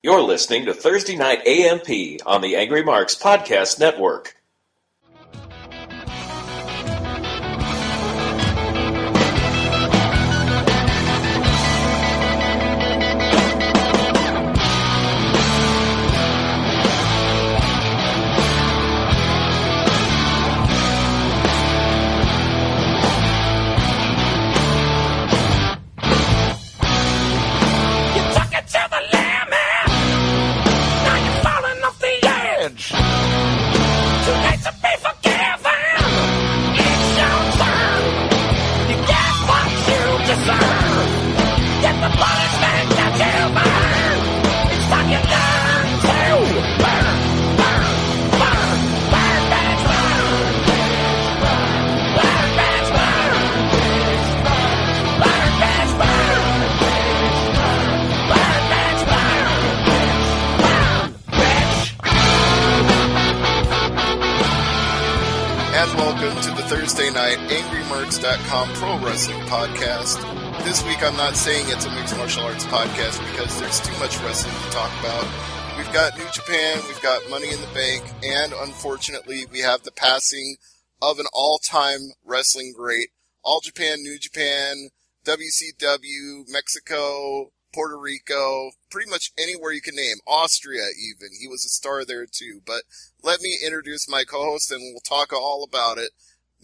You're listening to Thursday Night AMP on the Angry Marks Podcast Network. Thursday night AngryMarks.com pro wrestling podcast. This week I'm not saying it's a mixed martial arts podcast because there's too much wrestling to talk about. We've got New Japan, we've got Money in the Bank, and unfortunately we have the passing of an all-time wrestling great. All Japan, New Japan, WCW, Mexico, Puerto Rico, pretty much anywhere you can name. Austria even. He was a star there too. But let me introduce my co-host and we'll talk all about it.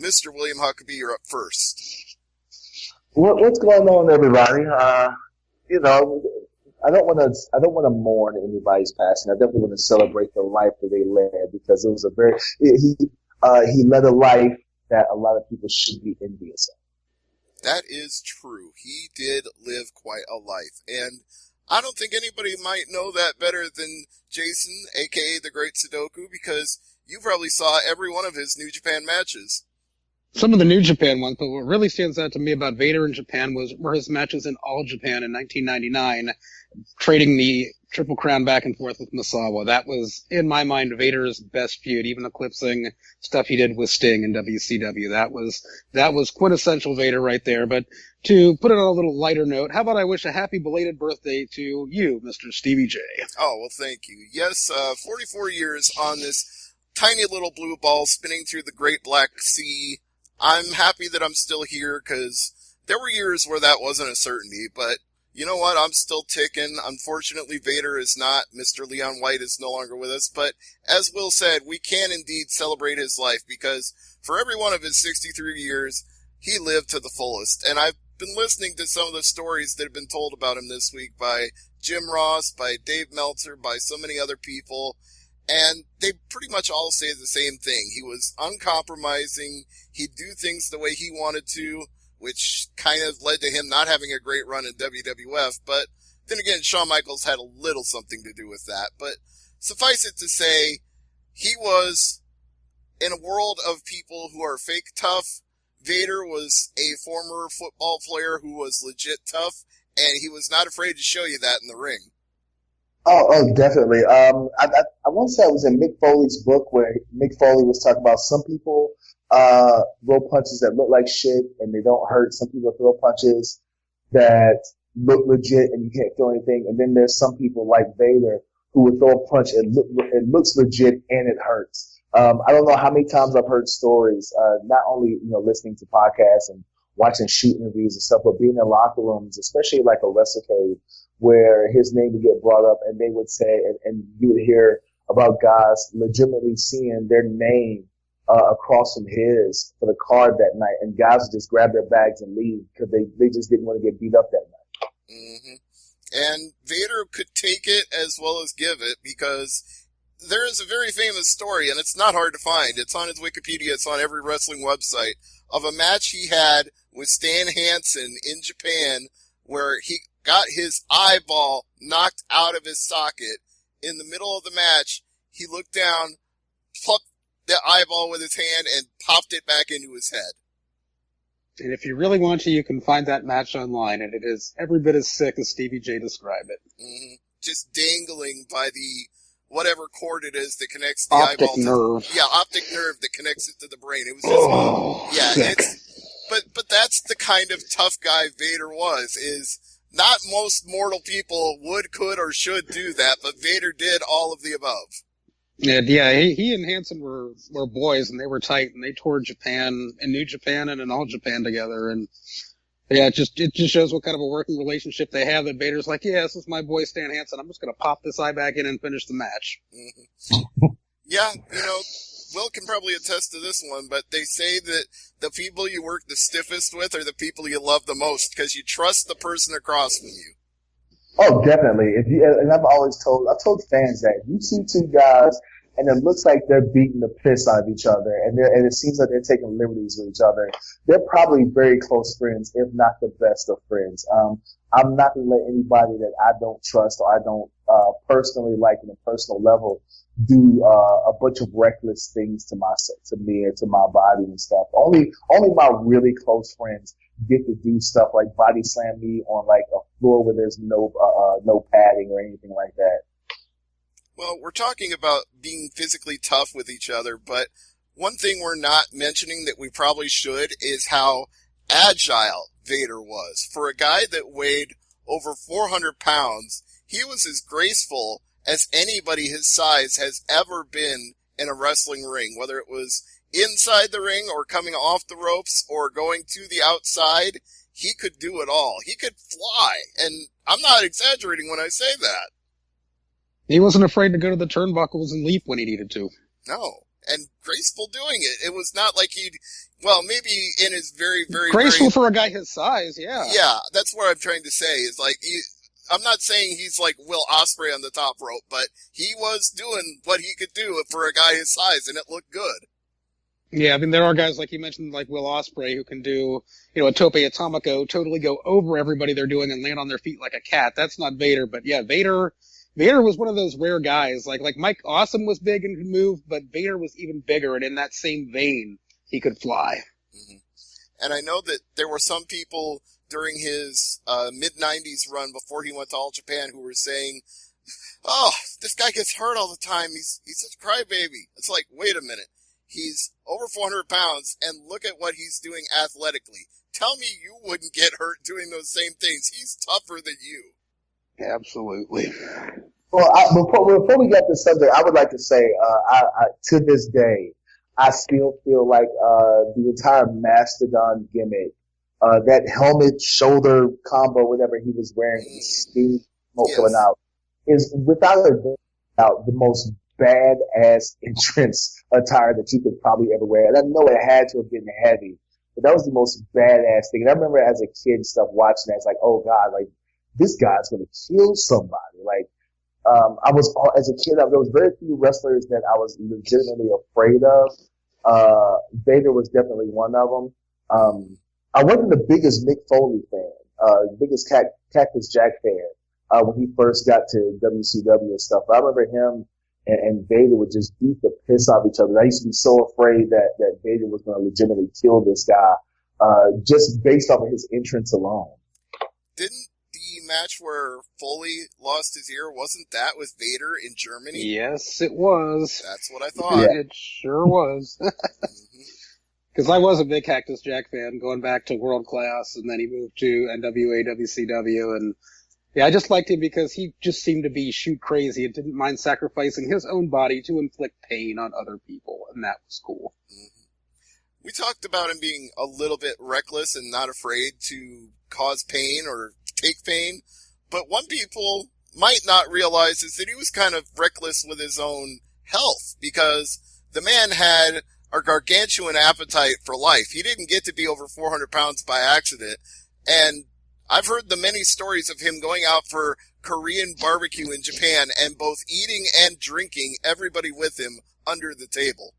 Mr. William Huckabee, you're up first. What's going on, everybody? I don't want to mourn anybody's passing. I definitely want to celebrate the life that they led because it was he led a life that a lot of people should be envious of. That is true. He did live quite a life, and I don't think anybody might know that better than Jason, aka the Great Sudoku, because you probably saw every one of his New Japan matches. Some of the New Japan ones, but what really stands out to me about Vader in Japan were his matches in All Japan in 1999, trading the Triple Crown back and forth with Misawa. That was, in my mind, Vader's best feud, even eclipsing stuff he did with Sting in WCW. That was quintessential Vader right there. But to put it on a little lighter note, how about I wish a happy belated birthday to you, Mr. Stevie J? Oh, well, thank you. Yes, 44 years on this tiny little blue ball spinning through the Great Black Sea. I'm happy that I'm still here because there were years where that wasn't a certainty, but you know what? I'm still ticking. Unfortunately, Vader is not. Mr. Leon White is no longer with us, but as Will said, we can indeed celebrate his life because for every one of his 63 years, he lived to the fullest. And I've been listening to some of the stories that have been told about him this week by Jim Ross, by Dave Meltzer, by so many other people. And they pretty much all say the same thing. He was uncompromising. He'd do things the way he wanted to, which kind of led to him not having a great run in WWF. But then again, Shawn Michaels had a little something to do with that. But suffice it to say, he was in a world of people who are fake tough. Vader was a former football player who was legit tough, and he was not afraid to show you that in the ring. Oh, definitely. I want to say I was in Mick Foley's book where Mick Foley was talking about some people throw punches that look like shit and they don't hurt. Some people throw punches that look legit and you can't feel anything. And then there's some people like Vader who would throw a punch and it looks legit and it hurts. I don't know how many times I've heard stories, not only, listening to podcasts and watching shoot interviews and stuff, but being in locker rooms, especially like a WrestleCade, where his name would get brought up and they would say, and you would hear about guys legitimately seeing their name across from his for the card that night, and guys would just grab their bags and leave because they just didn't want to get beat up that night. Mm-hmm. And Vader could take it as well as give it because there is a very famous story, and it's not hard to find. It's on his Wikipedia. It's on every wrestling website of a match he had with Stan Hansen in Japan where he got his eyeball knocked out of his socket. In the middle of the match, he looked down, plucked the eyeball with his hand, and popped it back into his head. And if you really want to, you can find that match online, and it is every bit as sick as Stevie J described it. Mm-hmm. Just dangling by the whatever cord it is that connects the optic eyeball nerve. Optic nerve that connects it to the brain. It was just, sick. But that's the kind of tough guy Vader was, is not most mortal people would, could, or should do that, but Vader did all of the above. Yeah, he and Hansen were boys, and they were tight, and they toured Japan and New Japan and in All Japan together, and yeah, it just shows what kind of a working relationship they have. That Vader's like, yeah, this is my boy Stan Hansen. I'm just gonna pop this eye back in and finish the match. Mm-hmm. Yeah, Will can probably attest to this one, but they say that the people you work the stiffest with are the people you love the most because you trust the person across from you. Oh, definitely. And I've told fans that if you see two guys and it looks like they're beating the piss out of each other and it seems like they're taking liberties with each other, they're probably very close friends, if not the best of friends. I'm not going to let anybody that I don't trust or I don't personally like on a personal level do a bunch of reckless things to me or to my body and stuff. Only my really close friends get to do stuff like body slam me on like a floor where there's no padding or anything like that. Well, we're talking about being physically tough with each other, but one thing we're not mentioning that we probably should is how agile Vader was. For a guy that weighed over 400 pounds, he was as graceful as anybody his size has ever been in a wrestling ring, whether it was inside the ring or coming off the ropes or going to the outside. He could do it all. He could fly, and I'm not exaggerating when I say that. He wasn't afraid to go to the turnbuckles and leap when he needed to. No, and graceful doing it. It was not like maybe in his very, very graceful for a guy his size, yeah. Yeah, that's what I'm trying to say. Is like I'm not saying he's like Will Ospreay on the top rope, but he was doing what he could do for a guy his size, and it looked good. Yeah, I mean, there are guys, like you mentioned, like Will Ospreay, who can do, a tope atomico, totally go over everybody they're doing and land on their feet like a cat. That's not Vader, but yeah, Vader was one of those rare guys. Like Mike Awesome was big and could move, but Vader was even bigger, and in that same vein, he could fly. Mm-hmm. And I know that there were some people during his mid-90s run before he went to All Japan who were saying, oh, this guy gets hurt all the time. He's such a crybaby. It's like, wait a minute. He's over 400 pounds, and look at what he's doing athletically. Tell me you wouldn't get hurt doing those same things. He's tougher than you. Absolutely. Well, before we get to the subject, I would like to say, to this day, I still feel like the entire Mastodon gimmick, that helmet, shoulder combo, whatever he was wearing, steam smoke coming out, is without a doubt the most badass entrance attire that you could probably ever wear. And I know it had to have been heavy, but that was the most badass thing. And I remember as a kid and stuff watching that, it's like, oh God, like this guy's gonna kill somebody. Like, as a kid, there was very few wrestlers that I was legitimately afraid of. Vader was definitely one of them. I wasn't the biggest Mick Foley fan, biggest Cactus Jack fan, when he first got to WCW and stuff. But I remember him and Vader would just beat the piss out of each other. I used to be so afraid that Vader was going to legitimately kill this guy, just based off of his entrance alone. Didn't the match where Foley lost his ear, wasn't that with Vader in Germany? Yes, it was. That's what I thought. Yeah. It sure was. Because I was a big Cactus Jack fan going back to World Class, and then he moved to NWA, WCW, and yeah, I just liked him because he just seemed to be shoot crazy and didn't mind sacrificing his own body to inflict pain on other people, and that was cool. Mm-hmm. We talked about him being a little bit reckless and not afraid to cause pain or take pain, but one people might not realize is that he was kind of reckless with his own health, because the man had a gargantuan appetite for life. He didn't get to be over 400 pounds by accident, and I've heard the many stories of him going out for Korean barbecue in Japan and both eating and drinking everybody with him under the table.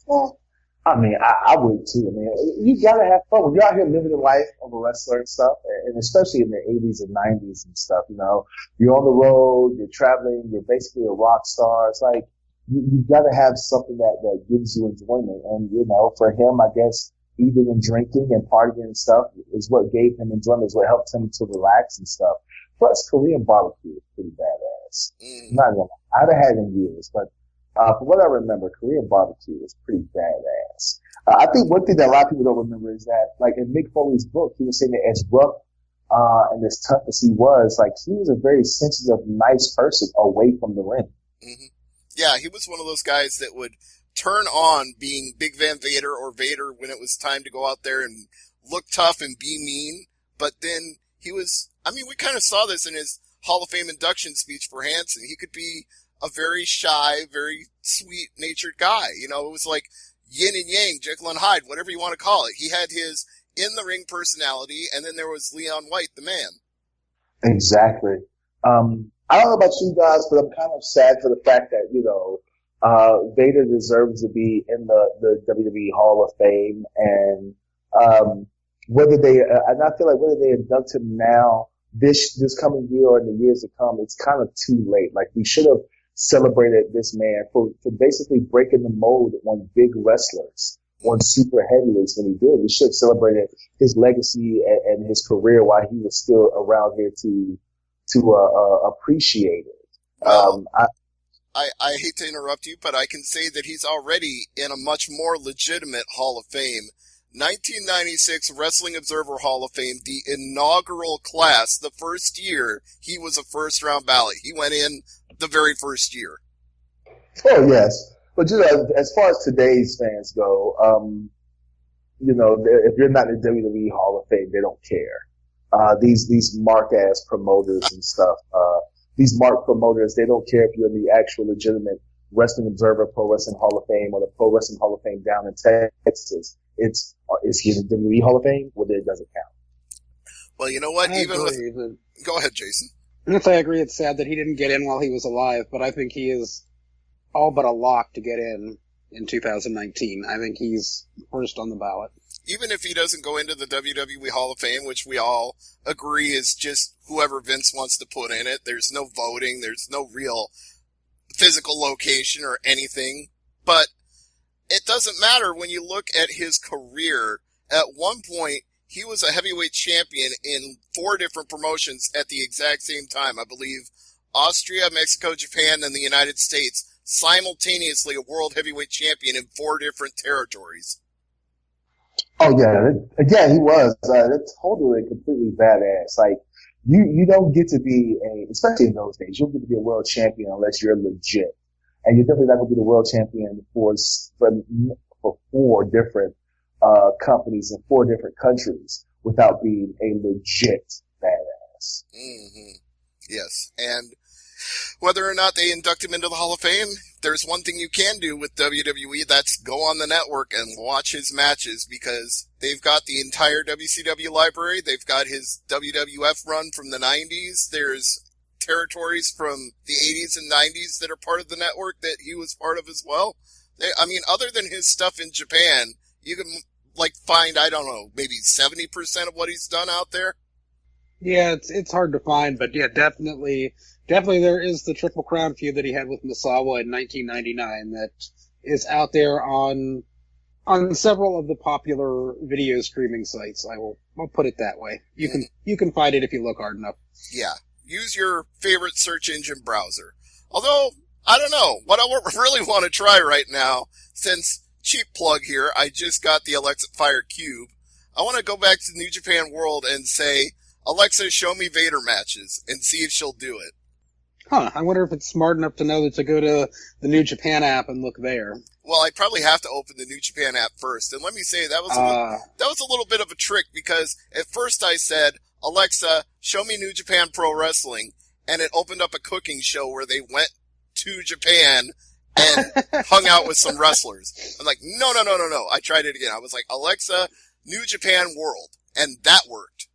Well, I mean, I would too. I mean, you gotta have fun. When you're out here living the life of a wrestler and stuff, and especially in the 80s and 90s and stuff, you're on the road, you're traveling, you're basically a rock star. It's like, you gotta have something that gives you enjoyment. And, for him, I guess, eating and drinking and partying and stuff is what gave him enjoyment, is what helped him to relax and stuff. Plus, Korean barbecue is pretty badass. Not gonna lie. I haven't had it in years, but from what I remember, Korean barbecue is pretty badass. I think one thing that a lot of people don't remember is that, like in Mick Foley's book, he was saying that as rough and as tough as he was, like, he was a very sensitive, nice person away from the ring. Mm-hmm. Yeah, he was one of those guys that would turn on being Big Van Vader or Vader when it was time to go out there and look tough and be mean. But then he was, I mean, we kind of saw this in his Hall of Fame induction speech for Hanson. He could be a very shy, very sweet-natured guy. You know, it was like yin and yang, Jekyll and Hyde, whatever you want to call it. He had his in-the-ring personality, and then there was Leon White, the man. Exactly. I don't know about you guys, but I'm kind of sad for the fact that, you know, Vader deserves to be in the WWE Hall of Fame, and whether they, and I feel like whether they induct him now, this coming year or in the years to come, it's kind of too late. Like, we should have celebrated this man for basically breaking the mold on big wrestlers, on super heavyweights when he did. We should have celebrated his legacy and his career while he was still around here to appreciate it. Well, I hate to interrupt you, but I can say that he's already in a much more legitimate Hall of Fame. 1996 Wrestling Observer Hall of Fame, the inaugural class, the first year he was a first-round ballot. He went in the very first year. Oh, yes. But, you know, as far as today's fans go, you know, if you're not in the WWE Hall of Fame, they don't care. These mark-ass promoters and stuff, these mark promoters, they don't care if you're in the actual legitimate Wrestling Observer Pro Wrestling Hall of Fame or the Pro Wrestling Hall of Fame down in Texas. Is he in the WWE Hall of Fame? Well, then it doesn't count. Well, you know what? Go ahead, Jason. Yes, I agree. It's sad that he didn't get in while he was alive, but I think he is all but a lock to get in 2019. I think he's first on the ballot. Even if he doesn't go into the WWE Hall of Fame, which we all agree is just whoever Vince wants to put in it, there's no voting, there's no real physical location or anything, but it doesn't matter when you look at his career. At one point, he was a heavyweight champion in 4 different promotions at the exact same time. I believe Austria, Mexico, Japan, and the United States, simultaneously a world heavyweight champion in 4 different territories. Oh, yeah, he was. That's totally completely badass. Like, you don't get to be especially in those days, you don't get to be a world champion unless you're legit. And you're definitely not going to be the world champion for 4 different companies in 4 different countries without being a legit badass. Mm-hmm. Yes, and whether or not they induct him into the Hall of Fame, there's one thing you can do with WWE, that's go on the network and watch his matches, because they've got the entire WCW library, they've got his WWF run from the 90s, there's territories from the 80s and 90s that are part of the network that he was part of as well. I mean, other than his stuff in Japan, you can, like, find, I don't know, maybe 70% of what he's done out there. Yeah, it's hard to find, but yeah, definitely there is the Triple Crown feud that he had with Misawa in 1999 that is out there on several of the popular video streaming sites. I'll put it that way. You can find it if you look hard enough. Yeah. Use your favorite search engine browser. Although, I don't know. What I really want to try right now, since cheap plug here, I just got the Alexa Fire Cube. I want to go back to New Japan World and say, Alexa, show me Vader matches, and see if she'll do it. Huh, I wonder if it's smart enough to know to go to the New Japan app and look there. Well, I'd probably have to open the New Japan app first. And let me say, that was a little bit of a trick, because at first I said, Alexa, show me New Japan Pro Wrestling, and it opened up a cooking show where they went to Japan and hung out with some wrestlers. I'm like, no. I tried it again. I was like, Alexa, New Japan World, and that worked.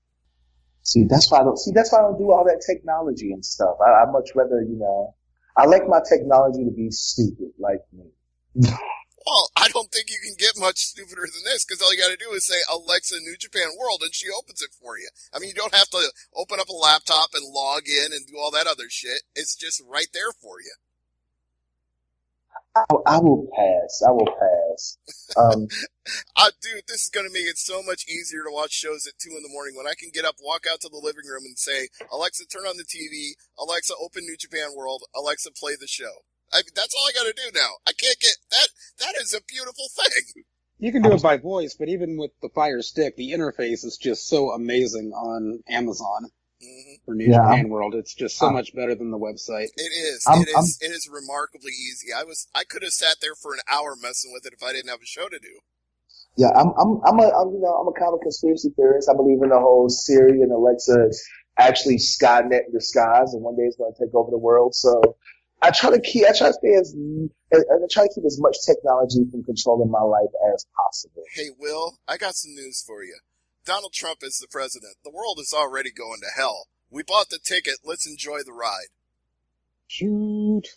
That's why I don't do all that technology and stuff. I much rather, I like my technology to be stupid, like me. Well, I don't think you can get much stupider than this, because all you gotta do is say, Alexa, New Japan World, and she opens it for you. I mean, you don't have to open up a laptop and log in and do all that other shit. It's just right there for you. I will pass. Dude, this is gonna make it so much easier to watch shows at 2 a.m. when I can get up, walk out to the living room and say, Alexa, turn on the TV. Alexa, open New Japan World. Alexa, play the show. I mean, that's all I gotta do now. I can't get that. That is a beautiful thing. You can do it by voice, but even with the Fire Stick, the interface is just so amazing on Amazon for New Japan World. It's just so much better than the website. It is. It is remarkably easy. I could have sat there for an hour messing with it if I didn't have a show to do. Yeah, I'm a comic conspiracy theorist. I believe in the whole Siri and Alexa actually Skynet in disguise, and one day it's going to take over the world. So I try to keep as much technology from controlling my life as possible. Hey, Will, I got some news for you. Donald Trump is the president. The world is already going to hell. We bought the ticket. Let's enjoy the ride. Shoot.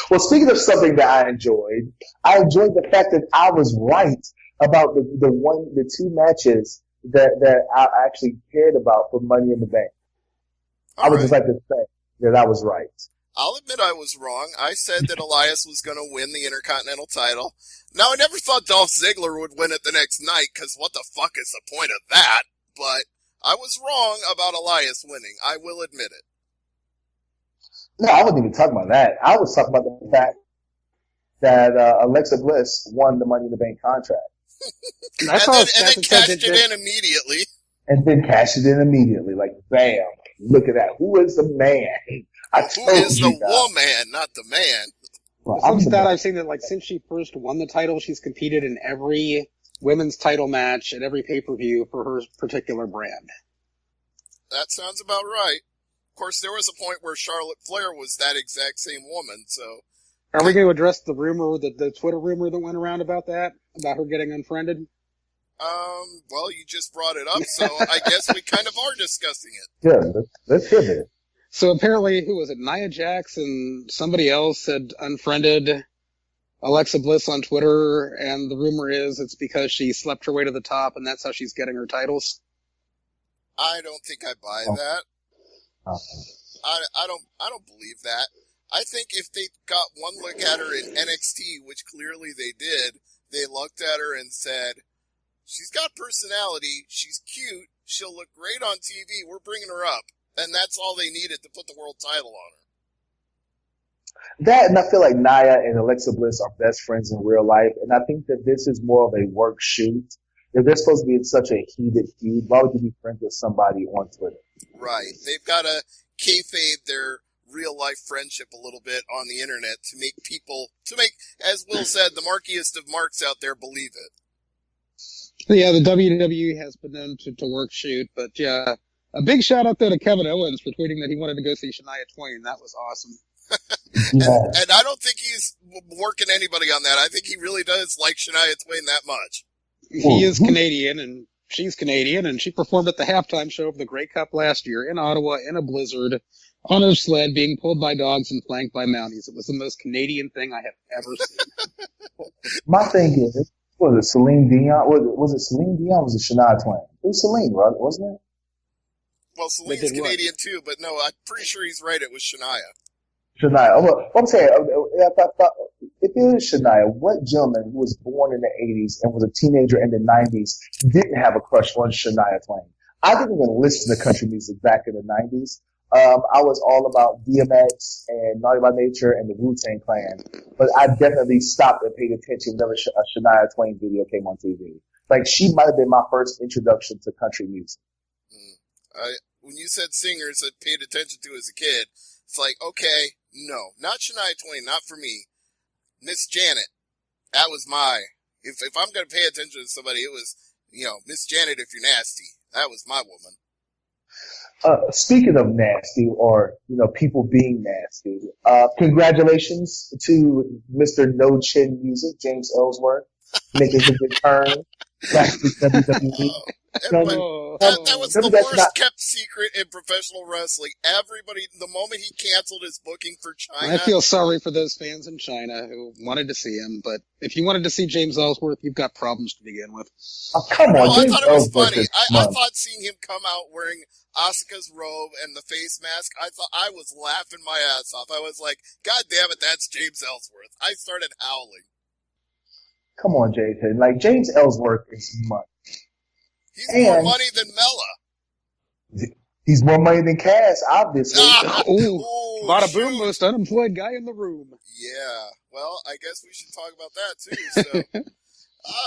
Well, speaking of something that I enjoyed the fact that I was right about the two matches that I actually cared about for Money in the Bank. I would just like to say that I was right. I'll admit I was wrong. I said that Elias was going to win the Intercontinental title. Now, I never thought Dolph Ziggler would win it the next night, because what the fuck is the point of that? But I was wrong about Elias winning. I will admit it. No, I wasn't even talking about that. I was talking about the fact that Alexa Bliss won the Money in the Bank contract. and then cashed it in immediately. And then cashed it in immediately. Like, bam. Look at that. Who is the man? Who is the woman, not the man? Well, I've seen that, like, since she first won the title, she's competed in every women's title match at every pay-per-view for her particular brand. That sounds about right. Of course, there was a point where Charlotte Flair was that exact same woman, so... Are we going to address the rumor, the Twitter rumor that went around about that? About her getting unfriended? Well, you just brought it up, so I guess we kind of are discussing it. Yeah, let's hear it. So apparently, who was it? Nia Jax and somebody else had unfriended Alexa Bliss on Twitter, and the rumor is it's because she slept her way to the top, and that's how she's getting her titles. I don't think I buy that. I don't believe that. I think if they got one look at her in NXT, which clearly they did, they looked at her and said, she's got personality, she's cute, she'll look great on TV, we're bringing her up. And that's all they needed to put the world title on her. That, and I feel like Nia and Alexa Bliss are best friends in real life, and I think that this is more of a work shoot. If they're supposed to be in such a heated feud, why would you be friends with somebody on Twitter? Right. They've got to kayfabe their real-life friendship a little bit on the internet to make, as Will said, the markiest of marks out there believe it. Yeah, the WWE has been known to work shoot, but yeah, a big shout out there to Kevin Owens for tweeting that he wanted to go see Shania Twain. That was awesome. and I don't think he's working anybody on that. I think he really does like Shania Twain that much. He is Canadian, and she's Canadian, and she performed at the halftime show of the Grey Cup last year in Ottawa in a blizzard on a sled being pulled by dogs and flanked by Mounties. It was the most Canadian thing I have ever seen. My thing is, was it Celine Dion? Was it Celine Dion or was it Shania Twain? It was Celine, right? Wasn't it? Well, Celine's Canadian too, but no, I'm pretty sure he's right. It was Shania. Shania. Well, I'm saying, if it was Shania, what gentleman who was born in the 80s and was a teenager in the 90s didn't have a crush on Shania Twain? I didn't even listen to country music back in the 90s. I was all about DMX and Naughty by Nature and the Wu-Tang Clan, but I definitely stopped and paid attention whenever a Shania Twain video came on TV. Like, she might have been my first introduction to country music. When you said singers that paid attention to as a kid, it's like, okay, no, not Shania Twain, not for me. Miss Janet, that was if I'm going to pay attention to somebody, it was, Miss Janet if you're nasty. That was my woman. Speaking of nasty, or, people being nasty, congratulations to Mr. No Chin Music, James Ellsworth, making his return back to WWE. That was the worst kept secret in professional wrestling. Everybody, the moment he canceled his booking for China. I feel sorry for those fans in China who wanted to see him, but if you wanted to see James Ellsworth, you've got problems to begin with. Oh, come on, no, I thought it was funny. I thought seeing him come out wearing Asuka's robe and the face mask, I was laughing my ass off. I was like, God damn it, that's James Ellsworth. I started howling. Come on, Jason. Like, James Ellsworth is money. He's more money than Mella. He's more money than Cass, obviously. Bada boom, shoot. most unemployed guy in the room. Yeah. Well, I guess we should talk about that too. So.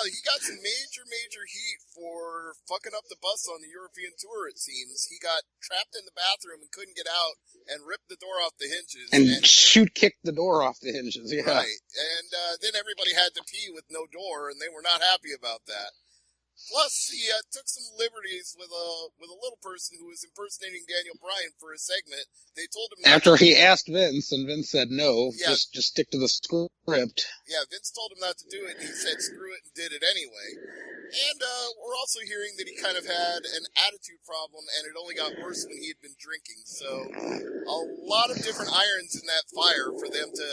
He got some major heat for fucking up the bus on the European tour, it seems. He got trapped in the bathroom and couldn't get out and ripped the door off the hinges. And kicked the door off the hinges, yeah. Right. And then everybody had to pee with no door, and they were not happy about that. Plus, he took some liberties with a little person who was impersonating Daniel Bryan for a segment. They told him after he asked Vince, and Vince said no, yeah. just stick to the script. Yeah, Vince told him not to do it, and he said screw it and did it anyway. And we're also hearing that he kind of had an attitude problem, and it only got worse when he had been drinking. So a lot of different irons in that fire for them to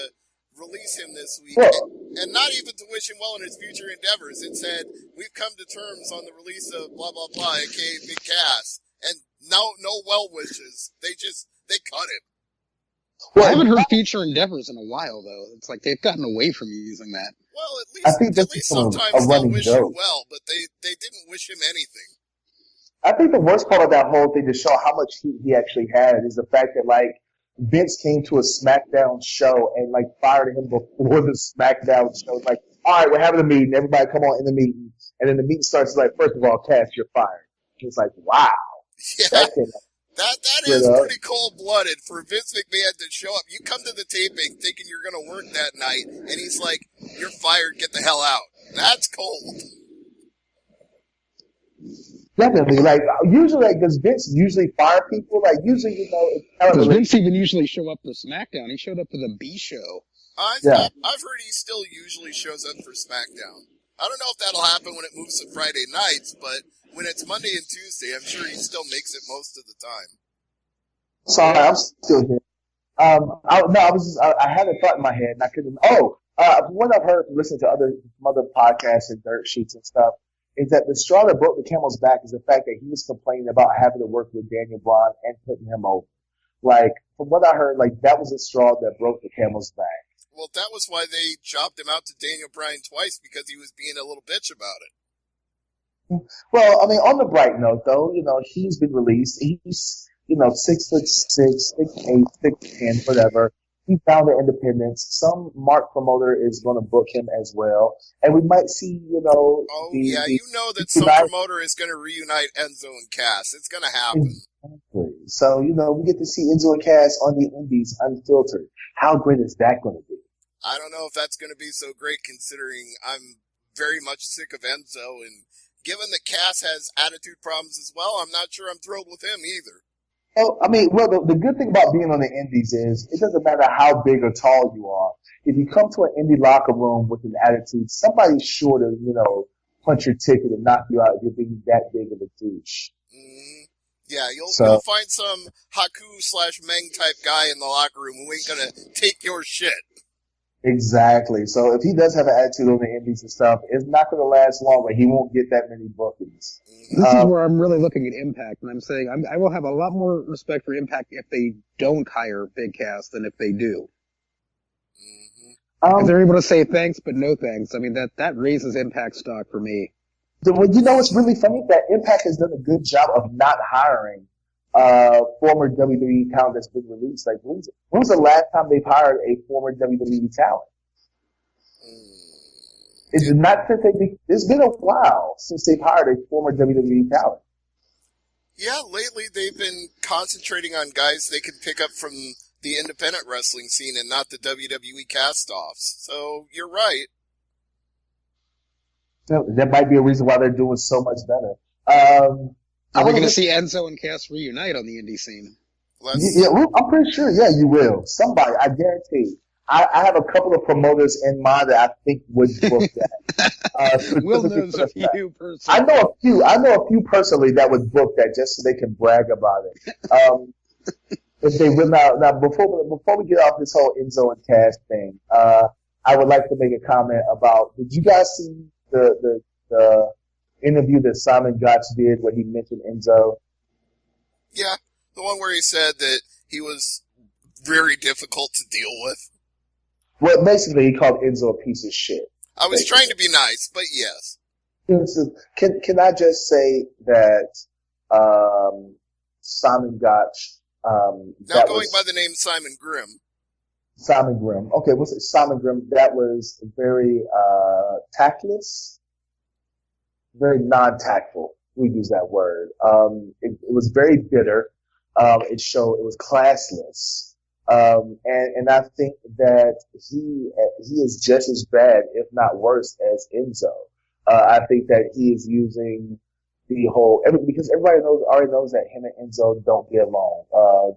release him this week, and not even to wish him well in his future endeavors. It said, we've come to terms on the release of blah, blah, blah, aka Big Cass, and no well wishes. They cut him. Well, I haven't heard future endeavors in a while, though. It's like they've gotten away from using that. Well, at least sometimes they'll wish you well, but they didn't wish him anything. I think the worst part of that whole thing to show how much heat he actually had is the fact that, like, Vince came to a SmackDown show and, like, fired him before the SmackDown show. Like, all right, we're having a meeting. Everybody come on in the meeting. And then the meeting starts like, first of all, Cass, you're fired. It's like, wow. Yeah. That is pretty cold-blooded for Vince McMahon to show up. You come to the taping thinking you're going to work that night, and he's like, you're fired, get the hell out. That's cold. Definitely. Like, usually, like, does Vince usually fire people? Like, usually, you know, it's kind of does Vince even usually show up for SmackDown? He showed up for the B show. I've heard he still usually shows up for SmackDown. I don't know if that'll happen when it moves to Friday nights, but when it's Monday and Tuesday, I'm sure he still makes it most of the time. Sorry, I'm still here. I had a thought in my head, and I couldn't. From what I've heard, listening to other podcasts and dirt sheets and stuff, is that the straw that broke the camel's back is the fact that he was complaining about having to work with Daniel Bryan and putting him over. Like, from what I heard, like, that was the straw that broke the camel's back. Well, that was why they chopped him out to Daniel Bryan twice, because he was being a little bitch about it. Well, I mean, on the bright note, though, you know, he's been released. He's, 6'6", 6'8", 6'10", whatever. He found the independence. Some mark promoter is going to book him as well. And we might see, that some promoter is going to reunite Enzo and Cass. It's going to happen. Exactly. So, we get to see Enzo and Cass on the Indies unfiltered. How great is that going to be? I don't know if that's going to be so great, considering I'm very much sick of Enzo, and given that Cass has attitude problems as well, I'm not sure I'm thrilled with him either. Well, the good thing about being on the Indies is it doesn't matter how big or tall you are. If you come to an indie locker room with an attitude, somebody's sure to, punch your ticket and knock you out if you're being that big of a douche. Mm-hmm. Yeah, you'll find some Haku/Meng type guy in the locker room who ain't gonna take your shit. Exactly. So if he does have an attitude on the Indies and stuff, it's not going to last long, but he won't get that many bookings. This is where I'm really looking at Impact, and I'm saying I will have a lot more respect for Impact if they don't hire Big Cass than if they do. If they're able to say thanks but no thanks, I mean, that raises Impact stock for me. Well, what's really funny? That Impact has done a good job of not hiring former WWE talent that's been released. Like, when was the last time they've hired a former WWE talent? It's been a while since they've hired a former WWE talent. Yeah, lately they've been concentrating on guys they can pick up from the independent wrestling scene and not the WWE cast-offs. So, you're right. That might be a reason why they're doing so much better. Are we going to see Enzo and Cass reunite on the indie scene? I'm pretty sure. Yeah, you will. Somebody, I guarantee. I have a couple of promoters in mind that I think would book that. Will knows a few personally. I know a few personally that would book that just so they can brag about it. If they will now, before we get off this whole Enzo and Cass thing, I would like to make a comment about. Did you guys see the interview that Simon Gotch did where he mentioned Enzo? Yeah, the one where he said that he was very difficult to deal with. Well, basically, he called Enzo a piece of shit. I was trying to be nice, but yes. Can I just say that Simon Gotch Now going by the name Simon Grimm. Simon Grimm. Okay, what's it? Simon Grimm. That was very tactless, very non-tactful. We use that word. It was very bitter. It was classless. And I think that he is just as bad, if not worse, as Enzo. I think that he is using because everybody already knows that him and Enzo don't get along.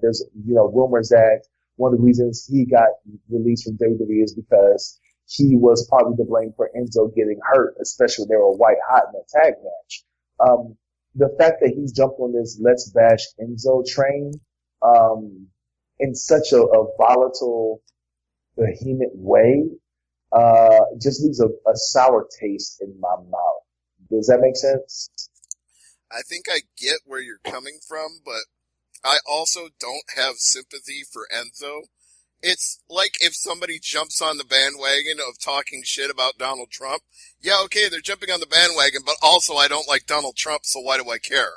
There's, rumors that one of the reasons he got released from WWE is because he was partly to blame for Enzo getting hurt, especially when they were white hot in that tag match. The fact that he's jumped on this let's bash Enzo train, in such a volatile, vehement way, just leaves a sour taste in my mouth. Does that make sense? I think I get where you're coming from, but I also don't have sympathy for Enzo. It's like if somebody jumps on the bandwagon of talking shit about Donald Trump. Yeah, okay, they're jumping on the bandwagon, but also I don't like Donald Trump, so why do I care?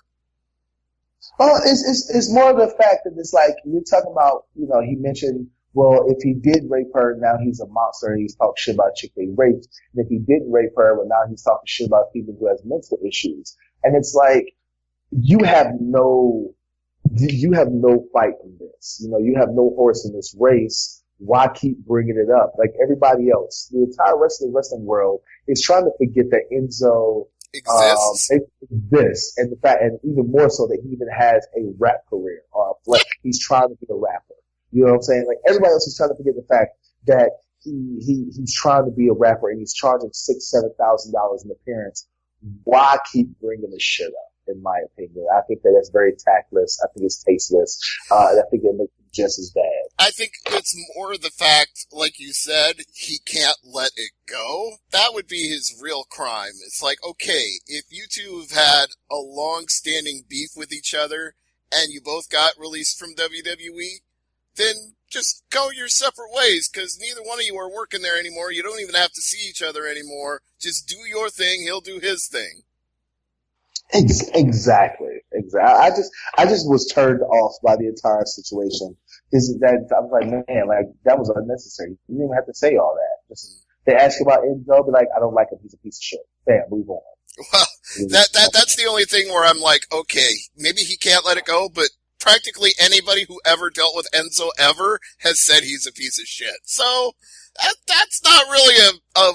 Well, it's more of the fact that it's like, you're talking about, he mentioned, well, if he did rape her, now he's a monster and he's talking shit about a chick they raped. And if he didn't rape her, well, now he's talking shit about people who has mental issues. And it's like, you have no fight in this. You have no horse in this race. Why keep bringing it up? Like everybody else, the entire rest of the wrestling world is trying to forget that Enzo exists, and the fact, and even more so that he even has a rap career, or like he's trying to be a rapper. You know what I'm saying? Like everybody else is trying to forget the fact that he's trying to be a rapper and he's charging $6,000-$7,000 an appearance. Why keep bringing this shit up? In my opinion, I think that that's very tactless. I think it's tasteless. And I think it makes it just as bad. I think it's more the fact, like you said, he can't let it go. That would be his real crime. It's like, okay, if you two have had a long-standing beef with each other and you both got released from WWE, then just go your separate ways, because neither one of you are working there anymore. You don't even have to see each other anymore. Just do your thing. He'll do his thing. Exactly. I just was turned off by the entire situation. I was like, man, like that was unnecessary. You didn't even have to say all that. They ask you about Enzo, be like, I don't like him. He's a piece of shit. Bam, move on. Well, that's the only thing where I'm like, okay, maybe he can't let it go, but practically anybody who ever dealt with Enzo ever has said he's a piece of shit. So that's not really a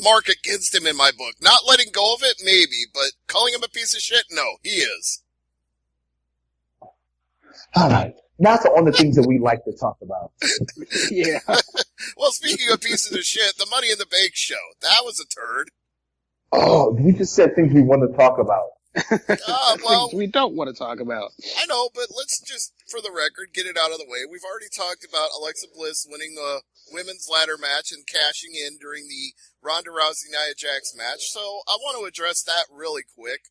mark against him in my book. Not letting go of it, maybe, but calling him a piece of shit, no, he is. All right. Now to on the things that we like to talk about. Yeah. Well, speaking of pieces of shit, the Money in the Bank show. That was a turd. Oh, we just said things we want to talk about. Well, things we don't want to talk about. I know, but let's just, for the record, get it out of the way. We've already talked about Alexa Bliss winning the women's ladder match and cashing in during the Ronda Rousey-Nia Jax match, so I want to address that really quick.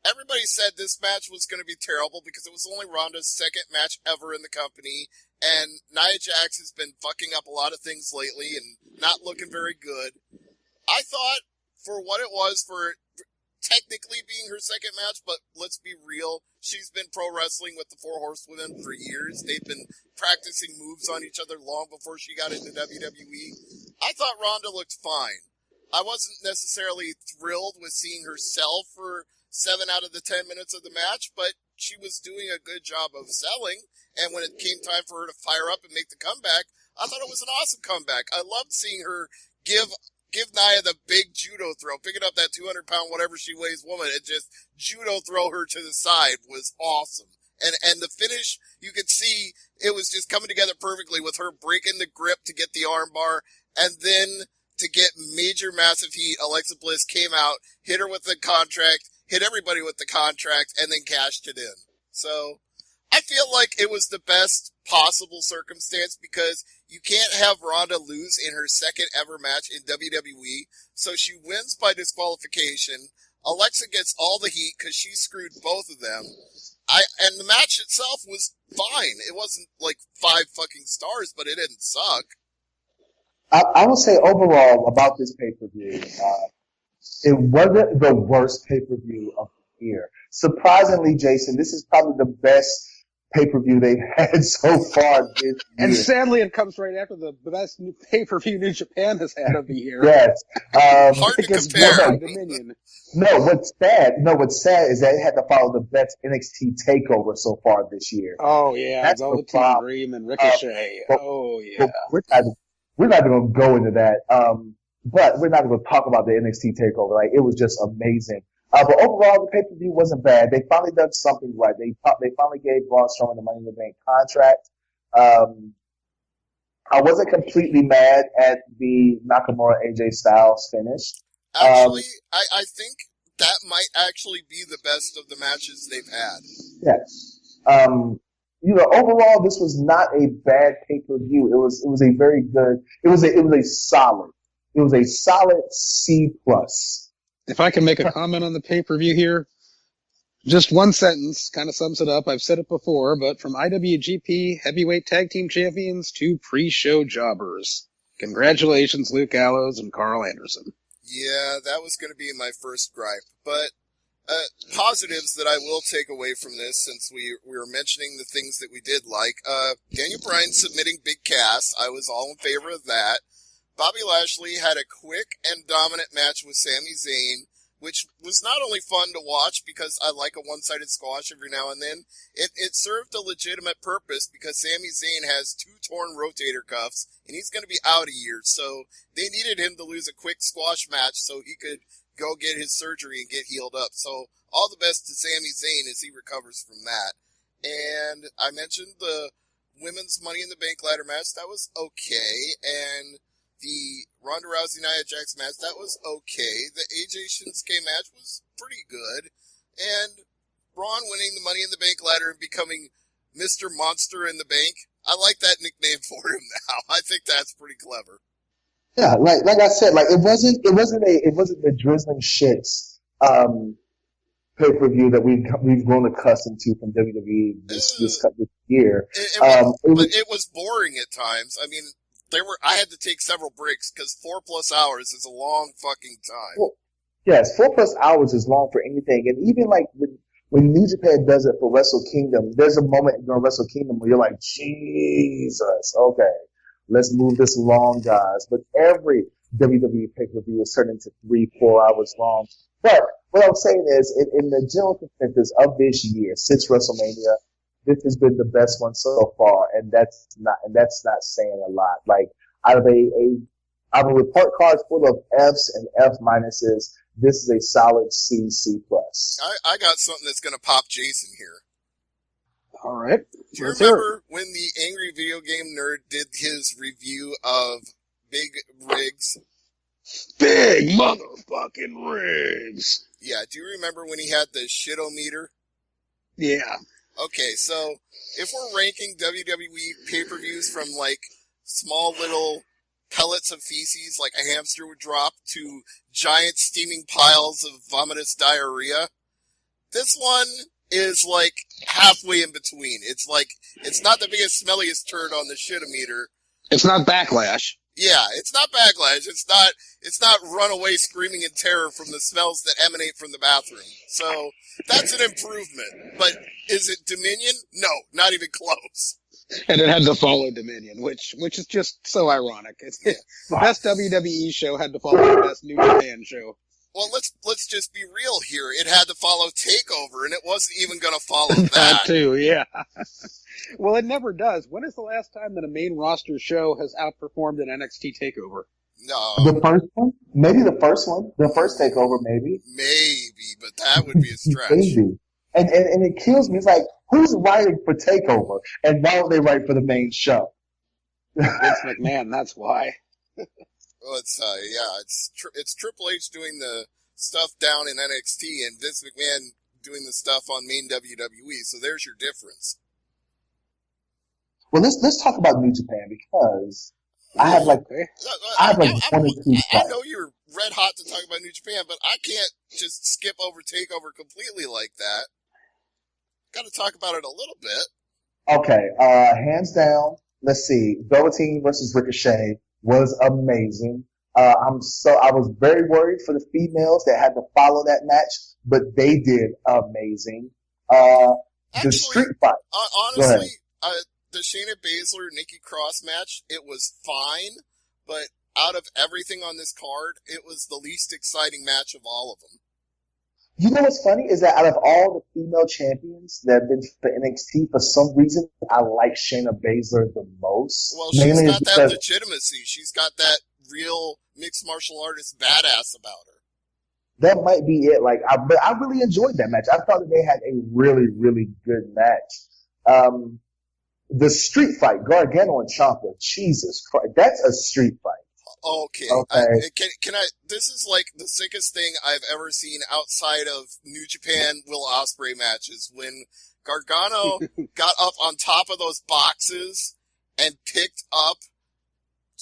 Everybody said this match was going to be terrible because it was only Ronda's second match ever in the company, and Nia Jax has been fucking up a lot of things lately and not looking very good. I thought, for what it was, for technically being her second match, but let's be real, she's been pro wrestling with the Four Horsewomen for years. They've been practicing moves on each other long before she got into WWE. I thought Ronda looked fine. I wasn't necessarily thrilled with seeing her sell for 7 out of the 10 minutes of the match, but she was doing a good job of selling, and when it came time for her to fire up and make the comeback, I thought it was an awesome comeback. I loved seeing her give Nia the big judo throw, picking up that 200-pound whatever she weighs woman and just judo throw her to the side was awesome. And the finish, you could see it was just coming together perfectly with her breaking the grip to get the armbar, and then to get major massive heat, Alexa Bliss came out, hit her with the contract, hit everybody with the contract, and then cashed it in. So I feel like it was the best possible circumstance because you can't have Ronda lose in her second ever match in WWE. So she wins by disqualification. Alexa gets all the heat because she screwed both of them. And the match itself was fine. It wasn't like 5 fucking stars, but it didn't suck. I would say overall about this pay-per-view, it wasn't the worst pay-per-view of the year. Surprisingly, Jason, this is probably the best pay-per-view they've had so far this year. And sadly, it comes right after the best pay-per-view New Japan has had of the year. Yes. Hard to compare. Dominion. What's sad is that it had to follow the best NXT takeover so far this year. Oh, yeah. That's Velveteen the problem. Dream and Ricochet. But we're not going to go into that. But we're not going to talk about the NXT takeover. Like, it was just amazing. But overall, the pay-per-view wasn't bad. They finally done something right. They finally gave Braun Strowman the Money in the Bank contract. I wasn't completely mad at the Nakamura AJ Styles finish. Actually, I think that might actually be the best of the matches they've had. Yes. Overall, this was not a bad pay-per-view. It was a very good. It was a solid C plus. If I can make a comment on the pay-per-view here, just one sentence kind of sums it up. I've said it before, but from IWGP Heavyweight Tag Team Champions to pre-show jobbers. Congratulations, Luke Gallows and Carl Anderson. Yeah, that was going to be my first gripe. But positives that I will take away from this, since we were mentioning the things that we did like. Daniel Bryan submitting Big Cass. I was all in favor of that. Bobby Lashley had a quick and dominant match with Sami Zayn, which was not only fun to watch because I like a one-sided squash every now and then, it served a legitimate purpose because Sami Zayn has 2 torn rotator cuffs, and he's going to be out a year, so they needed him to lose a quick squash match so he could go get his surgery and get healed up. So all the best to Sami Zayn as he recovers from that. And I mentioned the women's Money in the Bank ladder match. That was okay, and the Ronda Rousey-Nia Jax match, that was okay. The AJ Shinsuke match was pretty good. And Braun winning the Money in the Bank ladder and becoming Mr. Monster in the Bank, I like that nickname for him now. I think that's pretty clever. Yeah, like I said, like it wasn't the drizzling shits pay-per-view that we've grown accustomed to from WWE this year. It was boring at times. I mean, I had to take several breaks because 4+ hours is a long fucking time. Well, yes, 4+ hours is long for anything. And even like when New Japan does it for Wrestle Kingdom, there's a moment during Wrestle Kingdom where you're like, Jesus, okay, let's move this along, guys. But every WWE pay-per-view is turned into 3-4 hours long. But what I'm saying is, in the general consensus of this year, since WrestleMania, this has been the best one so far, and that's not saying a lot. Like, out of a report card full of Fs and F minuses, this is a solid C plus. I got something that's gonna pop Jason here. All right. Do you remember when the Angry Video Game Nerd did his review of Big Rigs? Big motherfucking rigs. Yeah, do you remember when he had the shitometer? Yeah. Okay, so if we're ranking WWE pay-per-views from, like, small little pellets of feces like a hamster would drop to giant steaming piles of vomitous diarrhea, this one is, like, halfway in between. It's like, it's not the biggest, smelliest turd on the shitometer. It's not Backlash. Yeah, it's not Backlash. It's not run away screaming in terror from the smells that emanate from the bathroom. So, that's an improvement. But is it Dominion? No, not even close. And it had to follow Dominion, which is just so ironic. The best WWE show had to follow the best New Japan show. Well, let's just be real here. It had to follow TakeOver, and it wasn't even going to follow that. That too, yeah. Well, it never does. When is the last time that a main roster show has outperformed an NXT TakeOver? No. The first one? Maybe the first one. The first TakeOver, maybe. Maybe, but that would be a stretch. Maybe. And it kills me. It's like, who's writing for TakeOver? And now they write for the main show. Vince McMahon, that's why. Well, it's Triple H doing the stuff down in NXT and Vince McMahon doing the stuff on main WWE. So there's your difference. Well, let's talk about New Japan because I have like one or two. I know you're red hot to talk about New Japan, but I can't just skip over TakeOver completely like that. Got to talk about it a little bit. Okay, hands down. Let's see. Velveteen versus Ricochet was amazing. I was very worried for the females that had to follow that match, but they did amazing. Actually, the street fight. Honestly, the Shayna Baszler Nikki Cross match, it was fine, but out of everything on this card, it was the least exciting match of all of them. You know what's funny is that out of all the female champions that have been for NXT, for some reason, I like Shayna Baszler the most. Well, she's got that legitimacy. She's got that real mixed martial artist badass about her. That might be it. But I really enjoyed that match. I thought that they had a really, really good match. The street fight, Gargano and Ciampa, Jesus Christ, that's a street fight. Okay. Can I? This is like the sickest thing I've ever seen outside of New Japan Will Ospreay matches. When Gargano got up on top of those boxes and picked up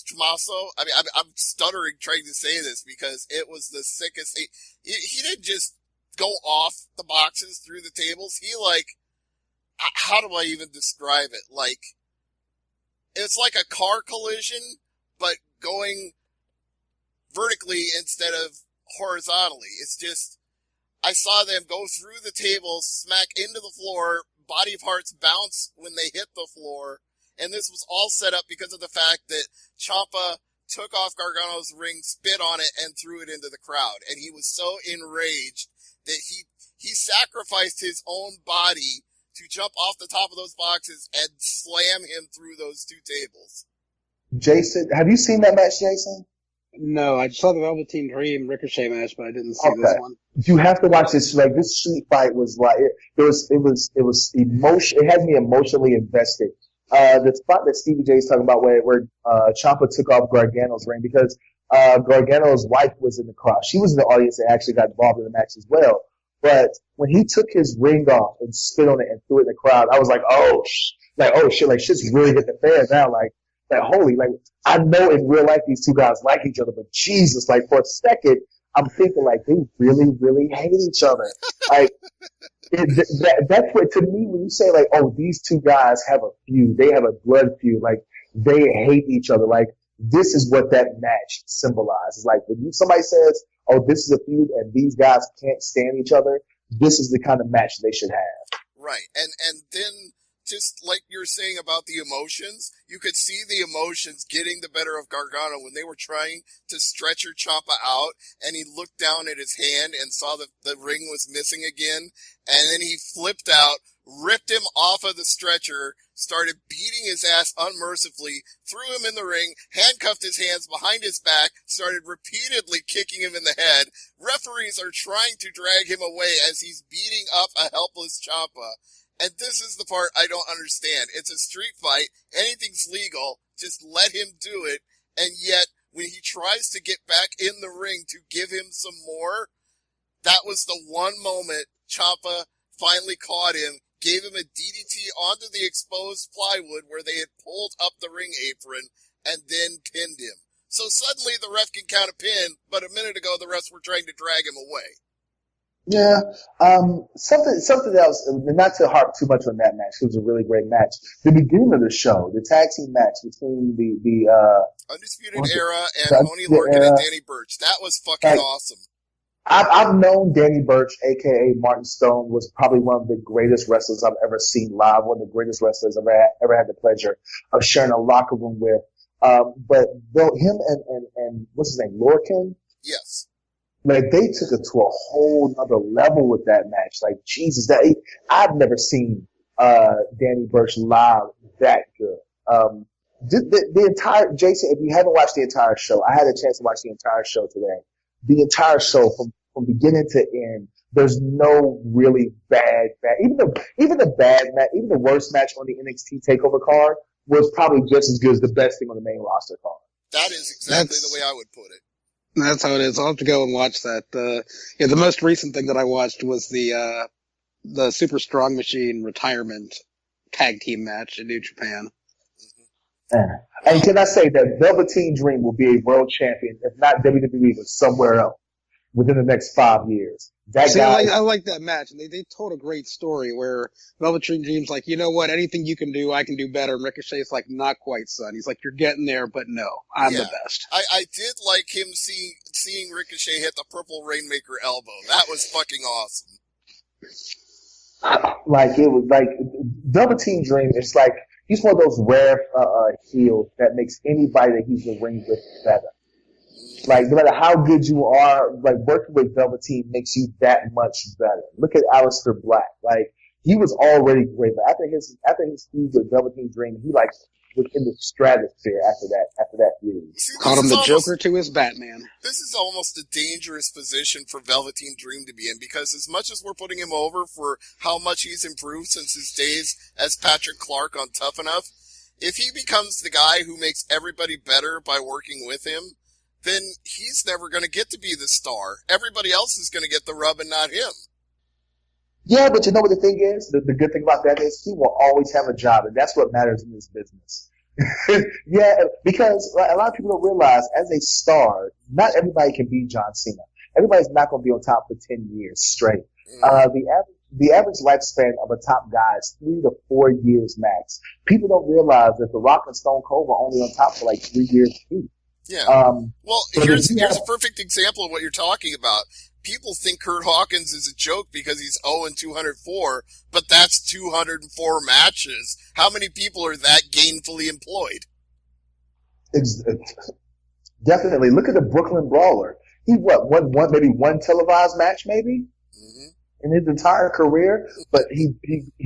Tommaso. I mean, I'm stuttering trying to say this because it was the sickest. He didn't just go off the boxes through the tables. He how do I even describe it? It's like a car collision, but going vertically instead of horizontally. It's just, I saw them go through the tables, smack into the floor, body parts bounce when they hit the floor, and this was all set up because of the fact that Ciampa took off Gargano's ring, spit on it, and threw it into the crowd. And he was so enraged that he sacrificed his own body to jump off the top of those boxes and slam him through those two tables. Jason, have you seen that match, Jason? No, I saw the Velveteen Dream Ricochet match, but I didn't see this one. You have to watch this. This street fight was it was emotion. It had me emotionally invested. The spot that Stevie J is talking about where Ciampa took off Gargano's ring because Gargano's wife was in the crowd. She was in the audience and actually got involved in the match as well. But when he took his ring off and spit on it and threw it in the crowd, I was like, oh shit, shit's really hit the fan now. I know in real life these two guys like each other, but Jesus, for a second, I'm thinking they really, really hate each other. That's what, to me, when you say these two guys have a feud, they have a blood feud, they hate each other, this is what that match symbolizes. When somebody says, oh, this is a feud and these guys can't stand each other, this is the kind of match they should have. Right. And then, just like you're saying about the emotions, you could see the emotions getting the better of Gargano when they were trying to stretcher Ciampa out, and he looked down at his hand and saw that the ring was missing again, and then he flipped out, ripped him off of the stretcher, started beating his ass unmercifully, threw him in the ring, handcuffed his hands behind his back, started repeatedly kicking him in the head. Referees are trying to drag him away as he's beating up a helpless Ciampa. And this is the part I don't understand. It's a street fight. Anything's legal. Just let him do it. And yet, when he tries to get back in the ring to give him some more, that was the one moment Ciampa finally caught him, gave him a DDT onto the exposed plywood where they had pulled up the ring apron, and then pinned him. So suddenly the ref can count a pin, but a minute ago the refs were trying to drag him away. Yeah. Something else, not to harp too much on that match, it was a really great match. The beginning of the show, the tag team match between the Undisputed Era and Tony Lorcan and Danny Burch. That was fucking awesome. I've known Danny Burch, aka Martin Stone, was probably one of the greatest wrestlers I've ever seen live, one of the greatest wrestlers I've ever had the pleasure of sharing a locker room with. But though him and what's his name, Lorcan? Yes. They took it to a whole nother level with that match. Jesus, I've never seen Danny Burch live that good. The entire, Jason, if you haven't watched the entire show, I had a chance to watch the entire show today. The entire show from beginning to end, there's no really bad, even the bad match, even the worst match on the NXT TakeOver card was probably just as good as the best thing on the main roster card. That is exactly the way I would put it. That's how it is. I'll have to go and watch that. The most recent thing that I watched was the Super Strong Machine retirement tag team match in New Japan. And can I say that Velveteen Dream will be a world champion, if not WWE, but somewhere else within the next 5 years. I like that match. And they told a great story where Velveteen Dream's like, you know what, anything you can do, I can do better. And Ricochet's like, not quite, son. He's like, you're getting there, but no, I'm the best. I did like him seeing Ricochet hit the Purple Rainmaker elbow. That was fucking awesome. Like it was like Velveteen Dream. It's like he's one of those rare heels that makes anybody that he's in the ring with better. Like no matter how good you are, like working with Velveteen makes you that much better. Look at Aleister Black. Like he was already great, but after his feud with Velveteen Dream, he like was in the stratosphere after that feud. See, Called him the Joker to his Batman. This is almost a dangerous position for Velveteen Dream to be in, because as much as we're putting him over for how much he's improved since his days as Patrick Clark on Tough Enough, if he becomes the guy who makes everybody better by working with him, then he's never going to get to be the star. Everybody else is going to get the rub and not him. Yeah, but you know what the thing is? The good thing about that is he will always have a job, and that's what matters in this business. Yeah, because a lot of people don't realize, as a star, not everybody can be John Cena. Everybody's not going to be on top for 10 years straight. The average lifespan of a top guy is 3 to 4 years max. People don't realize that The Rock and Stone Cold were only on top for like 3 years each. Yeah. Well, here's a perfect example of what you're talking about. People think Kurt Hawkins is a joke because he's 0-204, but that's 204 matches. How many people are that gainfully employed? Definitely. Look at the Brooklyn Brawler. He won maybe one televised match maybe in his entire career, but he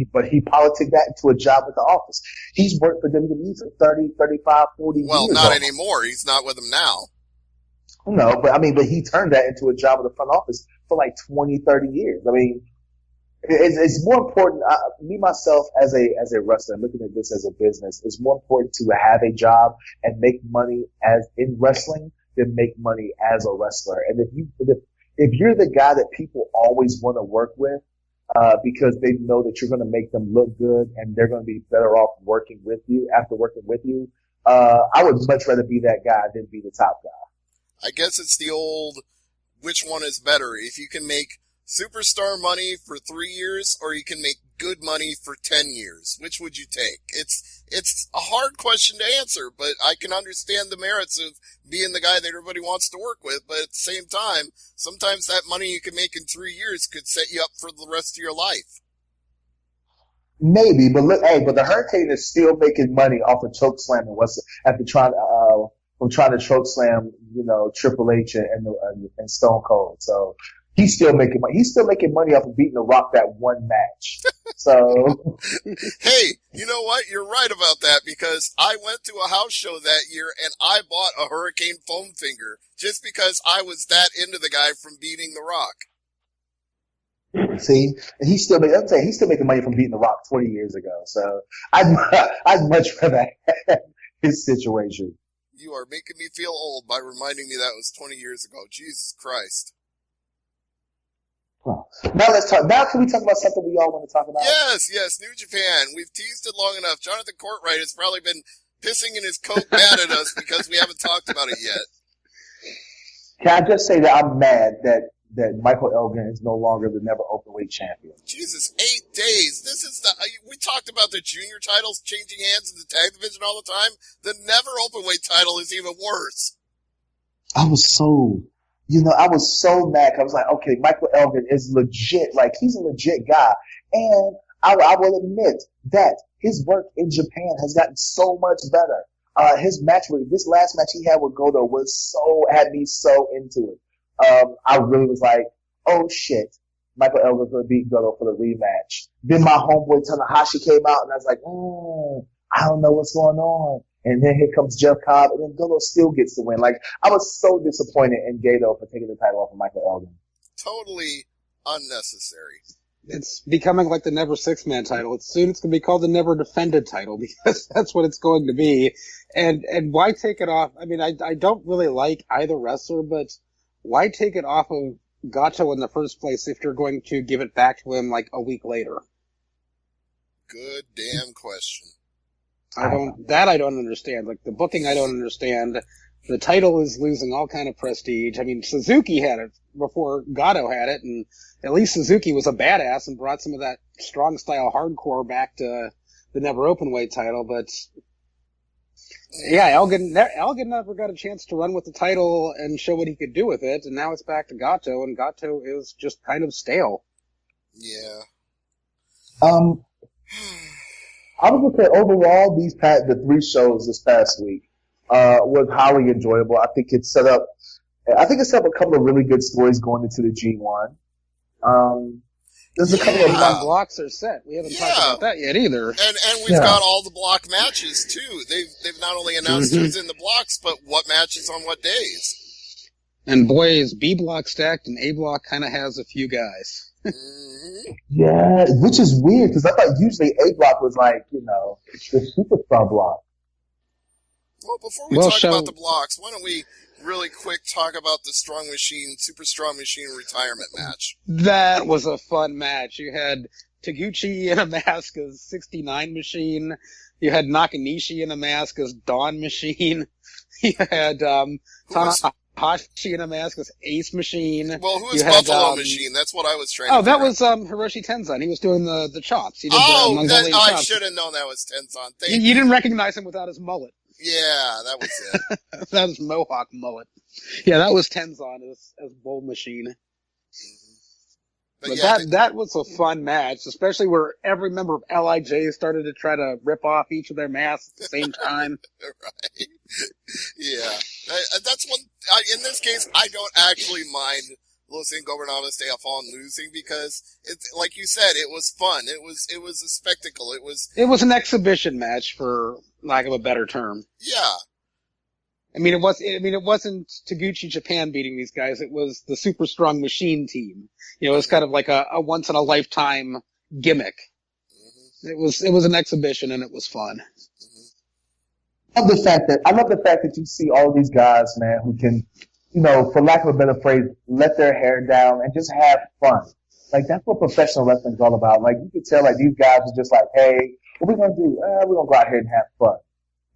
politicked that into a job at the office. He's worked for WWE for 30, 35, 40 years. Well, not anymore. He's not with them now. No, but he turned that into a job at the front office for like 20, 30 years. I mean, it's more important. Me, myself, as a wrestler, looking at this as a business, it's more important to have a job and make money as in wrestling than make money as a wrestler. And if you're the guy that people always want to work with, because they know that you're going to make them look good and they're going to be better off working with you after working with you, I would much rather be that guy than be the top guy. I guess it's the old, which one is better? If you can make superstar money for 3 years, or you can make good money for 10 years, which would you take? It's a hard question to answer, but I can understand the merits of being the guy that everybody wants to work with. But at the same time, sometimes that money you can make in 3 years could set you up for the rest of your life. Maybe, but look, but the Hurricane is still making money off of chokeslam after trying to choke slam, Triple H and Stone Cold. So he's still making money. He's still making money off of beating The Rock that one match. So hey, you know what? You're right about that, because I went to a house show that year and I bought a Hurricane foam finger just because I was that into the guy from beating The Rock. See, and he's still making money from beating The Rock 20 years ago. So I'd much rather have his situation. You are making me feel old by reminding me that was 20 years ago. Jesus Christ. Well, now can we talk about something we all want to talk about? Yes, New Japan. We've teased it long enough. Jonathan Courtwright has probably been pissing in his coat mad at us because we haven't talked about it yet. Can I just say that I'm mad that Michael Elgin is no longer the never openweight champion. Jesus, 8 days. This is we talked about the junior titles changing hands in the tag division all the time. The never openweight title is even worse. I was so mad. I was like, okay, Michael Elgin is legit. Like, he's a legit guy. And I will admit that his work in Japan has gotten so much better. This last match he had with Goto had me so into it. I really was like, oh shit, Michael Elgin's going to beat Goto for the rematch. Then my homeboy Tanahashi came out and I was like, I don't know what's going on. And then here comes Jeff Cobb, and then Goto still gets the win. Like, I was so disappointed in Gato for taking the title off of Michael Elgin. Totally unnecessary. It's becoming like the never six-man title. Soon it's going to be called the never defended title, because that's what it's going to be. And why take it off? I mean, I don't really like either wrestler, but why take it off of Gato in the first place if you're going to give it back to him like a week later? Good damn question. I don't understand. Like, the booking, I don't understand. The title is losing all kind of prestige. I mean, Suzuki had it before Gato had it, and at least Suzuki was a badass and brought some of that strong style hardcore back to the never openweight title. But yeah, Elgin never got a chance to run with the title and show what he could do with it, and now it's back to Gato, and Gato is just kind of stale. Yeah. I was going to say overall, the 3 shows this past week was highly enjoyable. I think it set up a couple of really good stories going into the G1. There's a couple of blocks are set. We haven't talked about that yet either. And we've got all the block matches too. They've not only announced who's in the blocks, but what matches on what days. And boy, is B block stacked, and A block kind of has a few guys. Yeah, which is weird because I thought usually A block was like, the superstar block. Well, before we talk about the blocks, why don't we really quick talk about the Super Strong Machine retirement match? That was a fun match. You had Taguchi in a mask as 69 Machine. You had Nakanishi in a mask as Dawn Machine. You had Tanahashi in a mask as Ace Machine. Well, who is Buffalo Machine? That's what I was trying to that was Hiroshi Tenzan. He was doing the chops. He did Mongolian chops. I should have known that was Tenzan. You didn't recognize him without his mullet. Yeah, that was it. That was Mohawk mullet. Yeah, that was Tenzan as Bull Machine. But that was a fun match, especially where every member of LIJ started to try to rip off each of their masks at the same time. Right. Yeah. That's one, in this case, I don't actually mind Los Ingobernables de Afon losing because it's, like you said, it was fun. It was a spectacle. It was an exhibition match, for lack of a better term. Yeah. I mean, it wasn't Taguchi Japan beating these guys. It was the Super Strong Machine team. It was kind of like a once in a lifetime gimmick. Mm-hmm. It was an exhibition and it was fun. I love the fact that you see all these guys, man, who can, for lack of a better phrase, let their hair down and just have fun. Like, that's what professional wrestling is all about. Like, you can tell, like, these guys are just like, hey, what we gonna do? We're gonna go out here and have fun.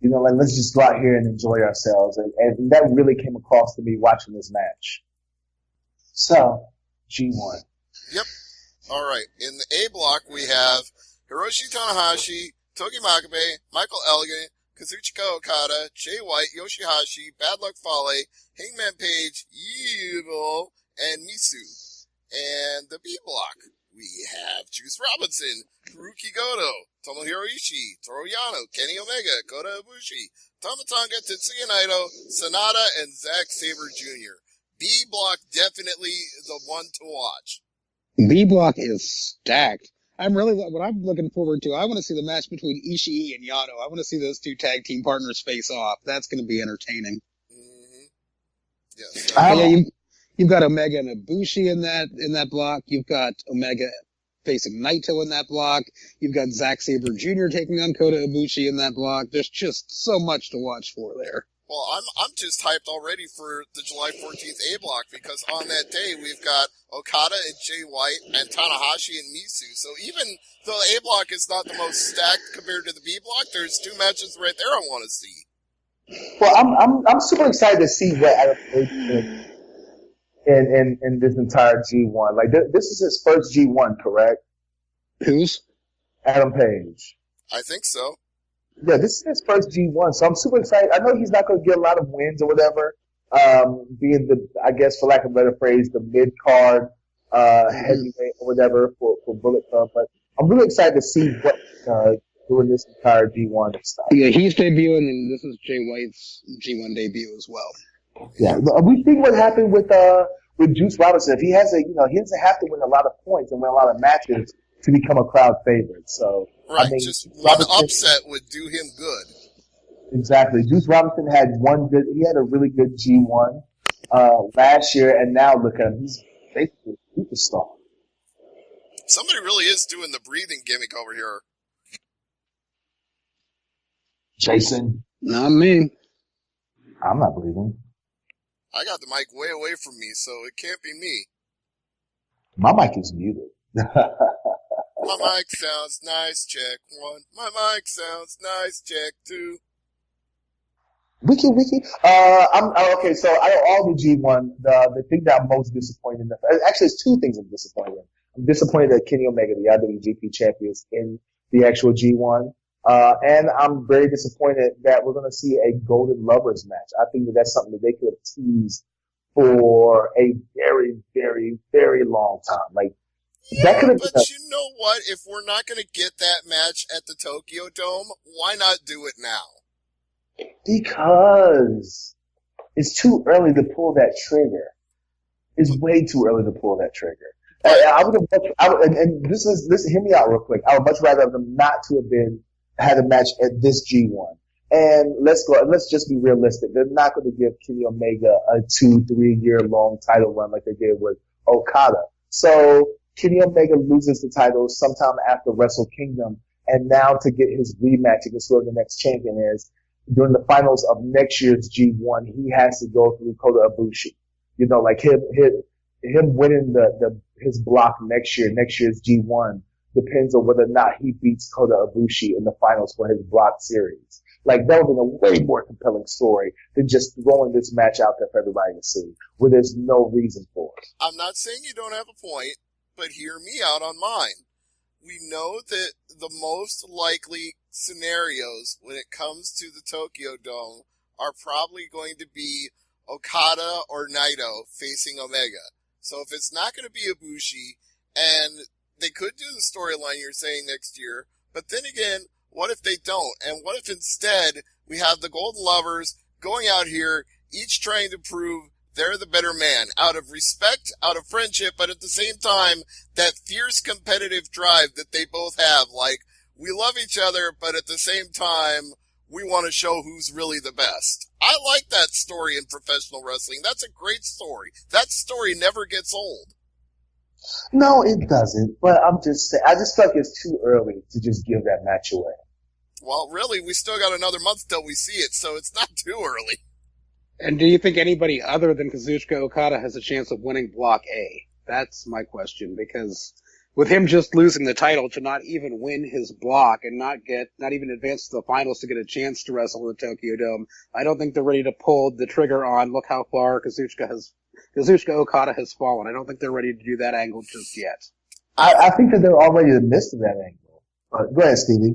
Let's just go out here and enjoy ourselves. And that really came across to me watching this match. So, G1. Yep. All right. In the A block, we have Hiroshi Tanahashi, Togi Makabe, Michael Elgin, Kazuchika Okada, Jay White, Yoshihashi, Bad Luck Fale, Hangman Page, Evil, and Misu. And the B block, we have Juice Robinson, Hiroki Goto, Tomohiro Ishii, Toru Yano, Kenny Omega, Kota Ibushi, Tama Tonga, Tetsuya Naito, Sonata, and Zack Sabre Jr. B block, definitely the one to watch. B block is stacked. What I'm looking forward to, I want to see the match between Ishii and Yano. I want to see those two tag team partners face off. That's going to be entertaining. Mm-hmm. Yes. You've got Omega and Ibushi in that block. You've got Omega facing Naito in that block. You've got Zack Sabre Jr. taking on Kota Ibushi in that block. There's just so much to watch for there. Well, I'm just hyped already for the July 14th A block because on that day we've got Okada and Jay White and Tanahashi and Misu. So even though the A block is not the most stacked compared to the B block, there's 2 matches right there I want to see. Well, I'm super excited to see what Adam Page in this entire G1. Like this is his first G1, correct? Whose? Adam Page. I think so. Yeah, this is his first G1, so I'm super excited. I know he's not going to get a lot of wins or whatever, being I guess for lack of a better phrase, the mid-card, heavyweight or whatever for Bullet Club, but I'm really excited to see what doing this entire G1 and stuff. Yeah, he's debuting, and this is Jay White's G1 debut as well. Yeah, we see what happened with Juice Robinson. If he has he doesn't have to win a lot of points and win a lot of matches to become a crowd favorite. So, right, I mean, just one upset would do him good. Exactly. Juice Robinson had he had a really good G1 last year, and now look at him. He's basically a superstar. Somebody really is doing the breathing gimmick over here. Jason. Not me. I'm not breathing. I got the mic way away from me, so it can't be me. My mic is muted. My mic sounds nice, check 1. My mic sounds nice, check 2. Wiki. Okay, so out of all the G1, the thing that I'm most disappointed in, actually it's 2 things I'm disappointed in. I'm disappointed that Kenny Omega, the IWGP champion, is in the actual G1. And I'm very disappointed that we're going to see a Golden Lovers match. I think that that's something that they could have teased for a very, very, very long time. Like, That could have been But you know what? If we're not going to get that match at the Tokyo Dome, why not do it now? because it's too early to pull that trigger. It's way too early to pull that trigger. I would have, and listen, hear me out real quick. I would much rather them not to have had a match at this G1. And let's just be realistic. They're not going to give Kenny Omega a 2-3 year long title run like they did with Okada. So Kenny Omega loses the title sometime after Wrestle Kingdom, and now to get his rematch against whoever the next champion is during the finals of next year's G1, he has to go through Kota Ibushi. You know, like him winning his block next year's G1 depends on whether or not he beats Kota Ibushi in the finals for his block series. Like, that would have been a way more compelling story than just throwing this match out there for everybody to see, where there's no reason for it. I'm not saying you don't have a point, but hear me out on mine. We know that the most likely scenarios when it comes to the Tokyo Dome are probably going to be Okada or Naito facing Omega. So if it's not going to be Ibushi, and they could do the storyline you're saying next year, but then again, what if they don't? And what if instead we have the Golden Lovers going out here, each trying to prove they're the better man, out of respect, out of friendship, but at the same time, that fierce competitive drive that they both have. Like, we love each other, but at the same time, we want to show who's really the best. I like that story in professional wrestling. That's a great story. That story never gets old. No, it doesn't. But I'm just saying, I just feel like it's too early to just give that match away. Well, really, we still got another month till we see it, so it's not too early. And do you think anybody other than Kazuchika Okada has a chance of winning Block A? That's my question, because with him just losing the title to not even win his block and not even advance to the finals to get a chance to wrestle in the Tokyo Dome, I don't think they're ready to pull the trigger on look how far Kazuchika Okada has fallen. I don't think they're ready to do that angle just yet. I think that they're already in the midst of that angle. Go ahead, Stevie.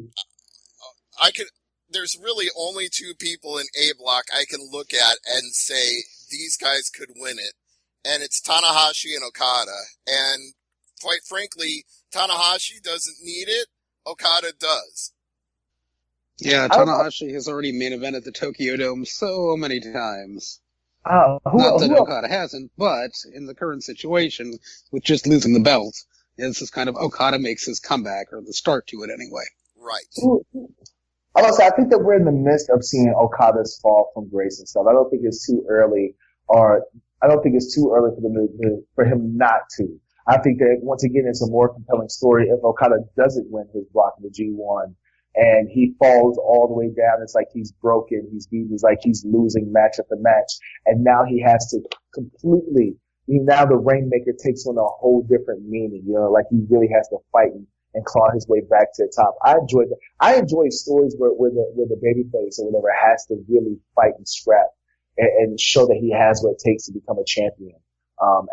There's really only two people in A block I can look at and say these guys could win it, and it's Tanahashi and Okada. And quite frankly, Tanahashi doesn't need it. Okada does. Yeah, Tanahashi has already main evented the Tokyo Dome so many times. Not that Okada hasn't, but in the current situation, with just losing the belt, this is kind of Okada makes his comeback, or the start to it anyway. Right. I think that we're in the midst of seeing Okada's fall from grace and stuff. I don't think it's too early, for him not to. I think that once again, it's a more compelling story if Okada doesn't win his block in the G1 and he falls all the way down. It's like he's broken, he's beaten, it's like he's losing match after match, and now he has to now the Rainmaker takes on a whole different meaning. You know, like he really has to fight and claw his way back to the top. I enjoy that. I enjoy stories where the babyface or whatever has to really fight and scrap and show that he has what it takes to become a champion.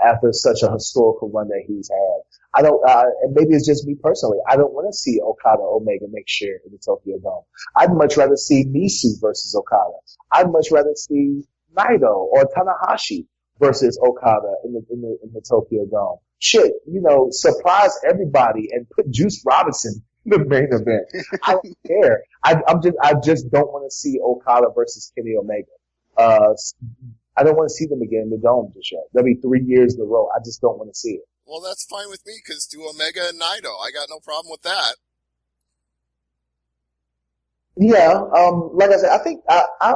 After such a historical run that he's had. And maybe it's just me personally. I don't want to see Okada Omega next year in the Tokyo Dome. I'd much rather see Nisu versus Okada. I'd much rather see Naito or Tanahashi versus Okada in the Tokyo Dome. Shit, surprise everybody and put Juice Robinson in the main event. I don't care. I just don't want to see Okada versus Kenny Omega. I don't want to see them again in the Dome just yet. That'll be 3 years in a row. I just don't want to see it. Well, that's fine with me, because do Omega and Naito. I got no problem with that. Yeah, like I said, I think I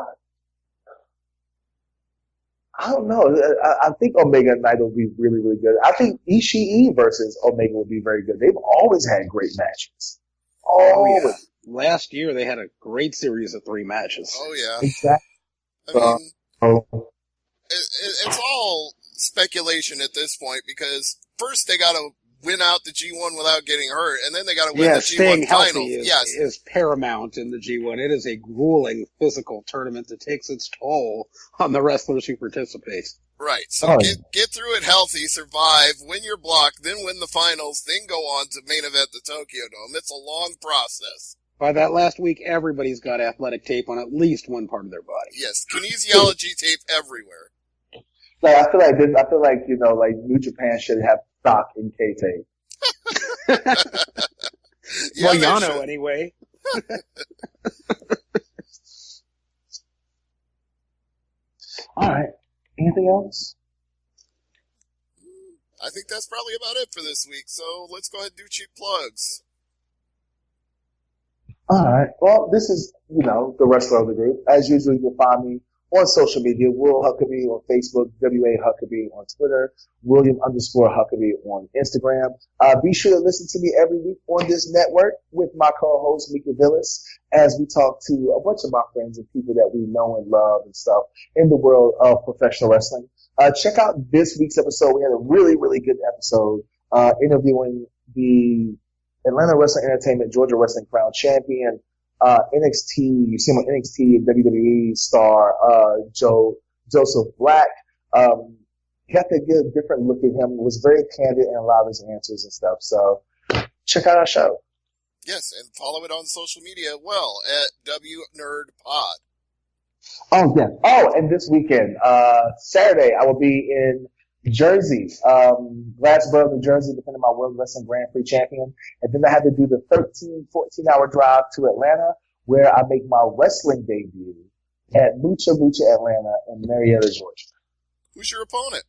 don't know. I think Omega and Naito will be really, really good. I think Ishii versus Omega will be very good. They've always had great matches. Always. Oh, yeah. Last year they had a great series of 3 matches. Oh, yeah. Exactly. I mean, it's all speculation at this point, because first they got to win out the G1 without getting hurt, and then they got to win the G1 staying title. Healthy is paramount in the G1. It is a grueling physical tournament that takes its toll on the wrestlers who participate. Right. So get through it healthy, survive, win your block, then win the finals, then go on to main event the Tokyo Dome. It's a long process. By that last week, everybody's got athletic tape on at least one part of their body. Yes, kinesiology tape everywhere. Like I feel like New Japan should have stock in K-tape. Yeah, well, they Yano, should. anyway. All right. Anything else? I think that's probably about it for this week, so let's go ahead and do cheap plugs. All right. Well, this is, the wrestler of the group. As usual, you can find me on social media, Will Huckabee on Facebook, W.A. Huckabee on Twitter, William_Huckabee on Instagram. Be sure to listen to me every week on this network with my co-host, Mika Villas, as we talk to a bunch of my friends and people that we know and love and stuff in the world of professional wrestling. Check out this week's episode. We had a really, really good episode, interviewing the Atlanta Wrestling Entertainment Georgia Wrestling Crown Champion, NXT, you see him on NXT and WWE star, Joseph Black. He had to get a different look at him, was very candid in a lot of his answers and stuff. So check out our show. Yes, and follow it on social media at WNerdPod. Oh, yeah. Oh, and this weekend, Saturday, I will be in Jersey, Gladsboro, New Jersey, defending my World Wrestling Grand Prix champion. And then I had to do the 14-hour drive to Atlanta, where I make my wrestling debut at Lucha Atlanta in Marietta, Georgia. Who's your opponent?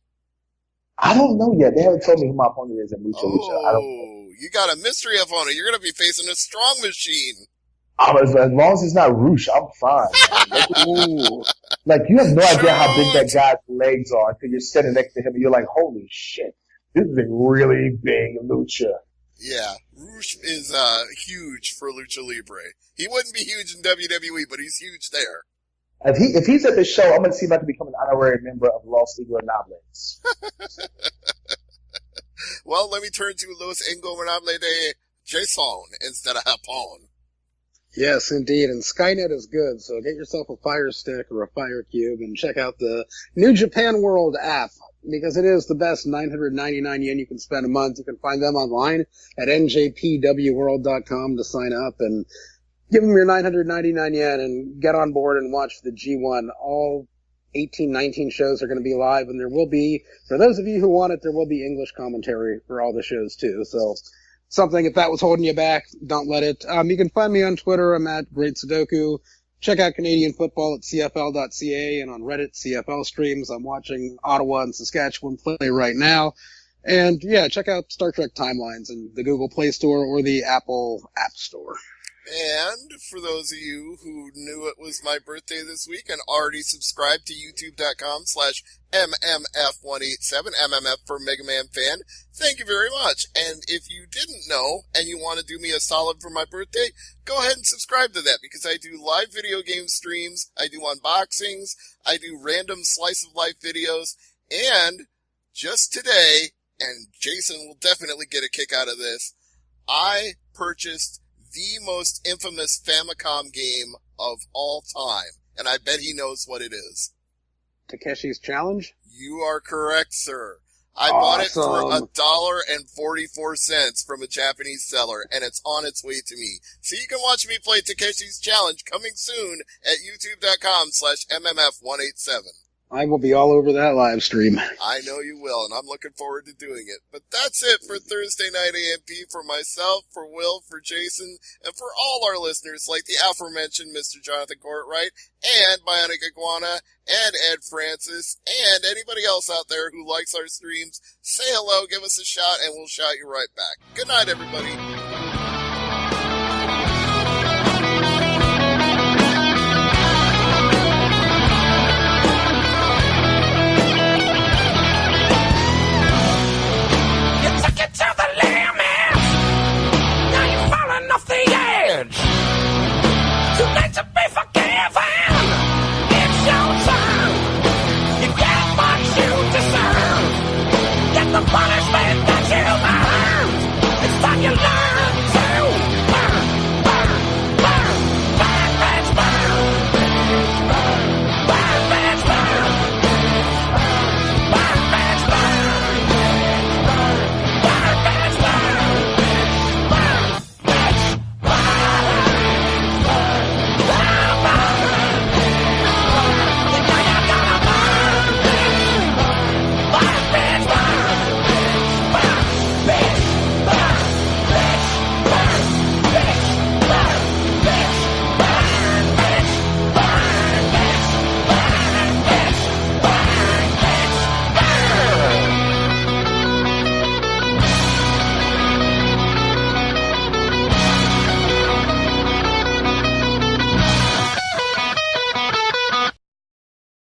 I don't know yet. They haven't told me who my opponent is at Lucha. I don't know. You got a mystery opponent. You're going to be facing a strong machine. As long as it's not Roosh, I'm fine. Ooh. Like, you have no idea how big that guy's legs are until you're sitting next to him and you're like, holy shit, this is a really big lucha. Yeah, Roosh is huge for Lucha Libre. He wouldn't be huge in WWE, but he's huge there. If he's at the show, I'm going to see if I can become an honorary member of Los Ingobernables. Well, let me turn to Los Ingobernables de Jason instead of Japón. Yes, indeed. And Skynet is good, so get yourself a Fire Stick or a Fire Cube and check out the New Japan World app, because it is the best 999 yen you can spend a month. You can find them online at njpwworld.com to sign up and give them your 999 yen and get on board and watch the G1. All 18, 19 shows are going to be live, and there will be, for those of you who want it, there will be English commentary for all the shows too, so something, if that was holding you back, don't let it. You can find me on Twitter. I'm at Great Sudoku. Check out Canadian football at CFL.ca and on Reddit, CFL streams. I'm watching Ottawa and Saskatchewan play right now. And yeah, check out Star Trek Timelines in the Google Play Store or the Apple App Store. And for those of you who knew it was my birthday this week and already subscribed to youtube.com/MMF187, MMF for Mega Man Fan, thank you very much. And if you didn't know and you want to do me a solid for my birthday, go ahead and subscribe to that, because I do live video game streams, I do unboxings, I do random slice of life videos, and just today, and Jason will definitely get a kick out of this, I purchased the most infamous Famicom game of all time, and I bet he knows what it is. Takeshi's Challenge? You are correct, sir. I bought it for $1.44 from a Japanese seller, and it's on its way to me. So you can watch me play Takeshi's Challenge coming soon at youtube.com/MMF187. I will be all over that live stream. I know you will, and I'm looking forward to doing it. But that's it for Thursday Night AMP, for myself, for Will, for Jason, and for all our listeners like the aforementioned Mr. Jonathan Courtwright, and Bionic Iguana, and Ed Francis, and anybody else out there who likes our streams. Say hello, give us a shout, and we'll shout you right back. Good night, everybody.